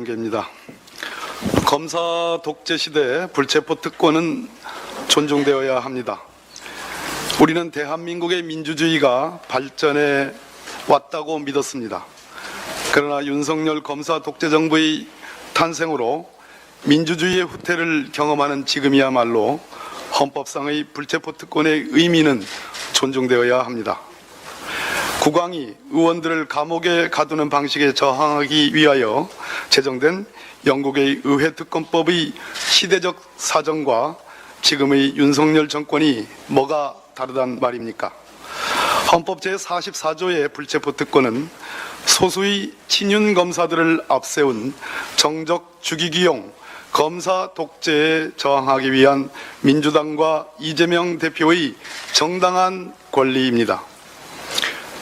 이성계입니다. 검사 독재 시대에 불체포 특권은 존중되어야 합니다. 우리는 대한민국의 민주주의가 발전해 왔다고 믿었습니다. 그러나 윤석열 검사 독재 정부의 탄생으로 민주주의의 후퇴를 경험하는 지금이야말로 헌법상의 불체포 특권의 의미는 존중되어야 합니다. 국왕이 의원들을 감옥에 가두는 방식에 저항하기 위하여 제정된 영국의 의회특검법의 시대적 사정과 지금의 윤석열 정권이 뭐가 다르단 말입니까? 헌법 제44조의 불체포 특권은 소수의 친윤 검사들을 앞세운 정적 죽이기용 검사 독재에 저항하기 위한 민주당과 이재명 대표의 정당한 권리입니다.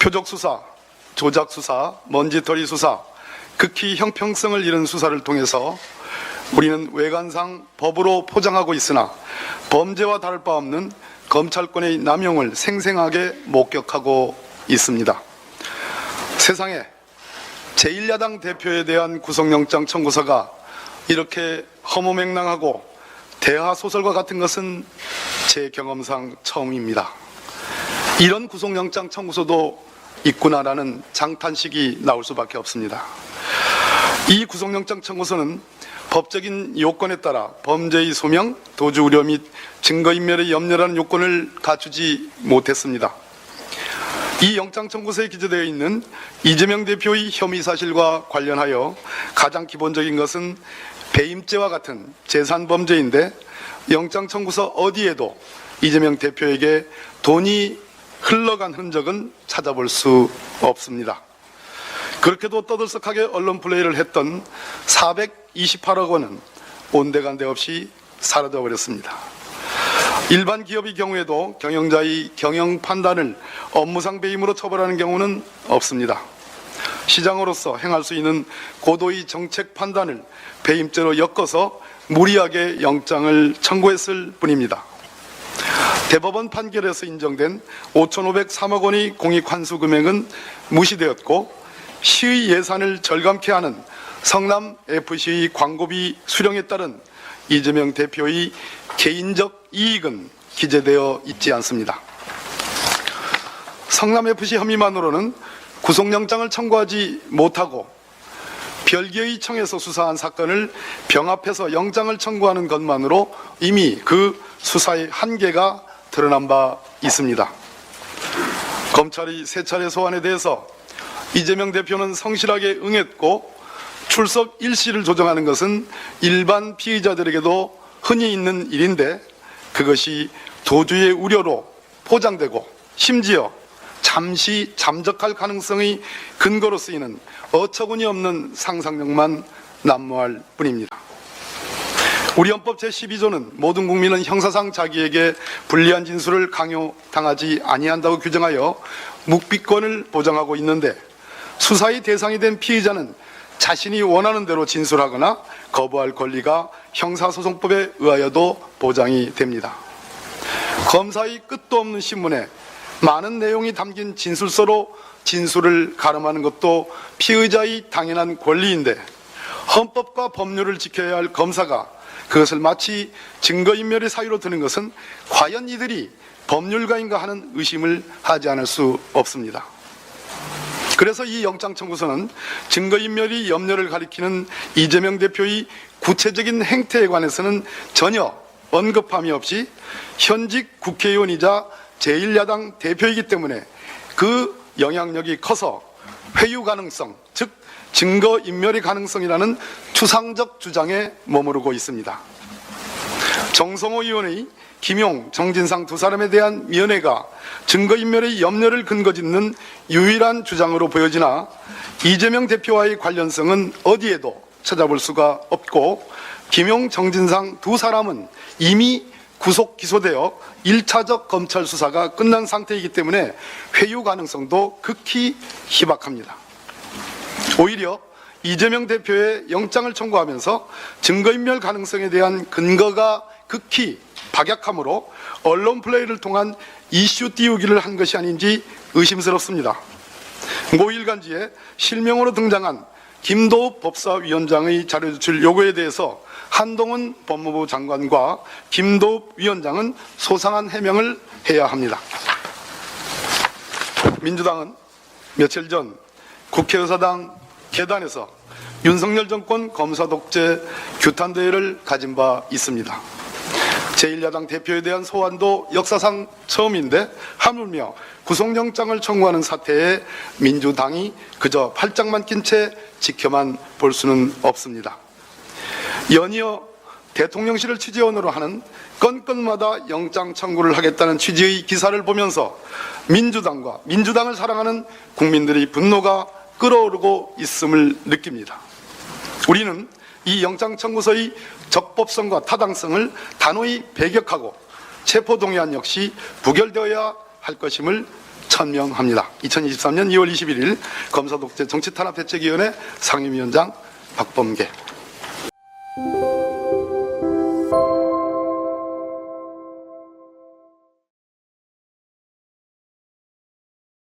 표적 수사, 조작 수사, 먼지털이 수사, 극히 형평성을 잃은 수사를 통해서 우리는 외관상 법으로 포장하고 있으나 범죄와 다를 바 없는 검찰권의 남용을 생생하게 목격하고 있습니다. 세상에 제1야당 대표에 대한 구속영장 청구서가 이렇게 허무맹랑하고 대하소설과 같은 것은 제 경험상 처음입니다. 이런 구속영장 청구서도 있구나라는 장탄식이 나올 수밖에 없습니다. 이 구속영장 청구서는 법적인 요건에 따라 범죄의 소명, 도주 우려 및 증거인멸의 염려라는 요건을 갖추지 못했습니다. 이 영장 청구서에 기재되어 있는 이재명 대표의 혐의 사실과 관련하여 가장 기본적인 것은 배임죄와 같은 재산범죄인데 영장 청구서 어디에도 이재명 대표에게 돈이 흘러간 흔적은 찾아볼 수 없습니다. 그렇게도 떠들썩하게 언론 플레이를 했던 428억 원은 온데간데 없이 사라져버렸습니다. 일반 기업의 경우에도 경영자의 경영 판단을 업무상 배임으로 처벌하는 경우는 없습니다. 시장으로서 행할 수 있는 고도의 정책 판단을 배임죄로 엮어서 무리하게 영장을 청구했을 뿐입니다. 대법원 판결에서 인정된 5,503억 원의 공익 환수 금액은 무시되었고 시의 예산을 절감케 하는 성남FC의 광고비 수령에 따른 이재명 대표의 개인적 이익은 기재되어 있지 않습니다. 성남FC 혐의만으로는 구속영장을 청구하지 못하고 별개의 청에서 수사한 사건을 병합해서 영장을 청구하는 것만으로 이미 그 수사의 한계가 드러난 바 있습니다. 검찰의 세 차례 소환에 대해서 이재명 대표는 성실하게 응했고 출석 일시를 조정하는 것은 일반 피의자들에게도 흔히 있는 일인데 그것이 도주의 우려로 포장되고 심지어 잠시 잠적할 가능성의 근거로 쓰이는 어처구니 없는 상상력만 난무할 뿐입니다. 우리 헌법 제12조는 모든 국민은 형사상 자기에게 불리한 진술을 강요당하지 아니한다고 규정하여 묵비권을 보장하고 있는데 수사의 대상이 된 피의자는 자신이 원하는 대로 진술하거나 거부할 권리가 형사소송법에 의하여도 보장이 됩니다. 검사의 끝도 없는 신문에 많은 내용이 담긴 진술서로 진술을 가름하는 것도 피의자의 당연한 권리인데 헌법과 법률을 지켜야 할 검사가 그것을 마치 증거인멸의 사유로 드는 것은 과연 이들이 법률가인가 하는 의심을 하지 않을 수 없습니다. 그래서 이 영장 청구서는 증거인멸의 염려를 가리키는 이재명 대표의 구체적인 행태에 관해서는 전혀 언급함이 없이 현직 국회의원이자 제1야당 대표이기 때문에 그 영향력이 커서 회유 가능성, 즉 증거인멸의 가능성이라는 추상적 주장에 머무르고 있습니다. 정성호 의원의 김용, 정진상 두 사람에 대한 면회가 증거인멸의 염려를 근거짓는 유일한 주장으로 보여지나 이재명 대표와의 관련성은 어디에도 찾아볼 수가 없고 김용, 정진상 두 사람은 이미 구속 기소되어 1차적 검찰 수사가 끝난 상태이기 때문에 회유 가능성도 극히 희박합니다. 오히려 이재명 대표의 영장을 청구하면서 증거인멸 가능성에 대한 근거가 극히 박약하므로 언론 플레이를 통한 이슈 띄우기를 한 것이 아닌지 의심스럽습니다. 모 일간지에 실명으로 등장한 김도읍 법사위원장의 자료 제출 요구에 대해서 한동훈 법무부 장관과 김도읍 위원장은 소상한 해명을 해야 합니다. 민주당은 며칠 전 국회의사당 계단에서 윤석열 정권 검사 독재 규탄 대회를 가진 바 있습니다. 제1야당 대표에 대한 소환도 역사상 처음인데 하물며 구속영장을 청구하는 사태에 민주당이 그저 팔짱만 낀 채 지켜만 볼 수는 없습니다. 연이어 대통령실을 취재원으로 하는 건건마다 영장 청구를 하겠다는 취지의 기사를 보면서 민주당과 민주당을 사랑하는 국민들의 분노가 끓어오르고 있음을 느낍니다. 우리는 이 영장 청구서의 적법성과 타당성을 단호히 배격하고 체포동의안 역시 부결되어야 할 것임을 천명합니다. 2023년 2월 21일 검사독재 정치탄압대책위원회 상임위원장 박범계.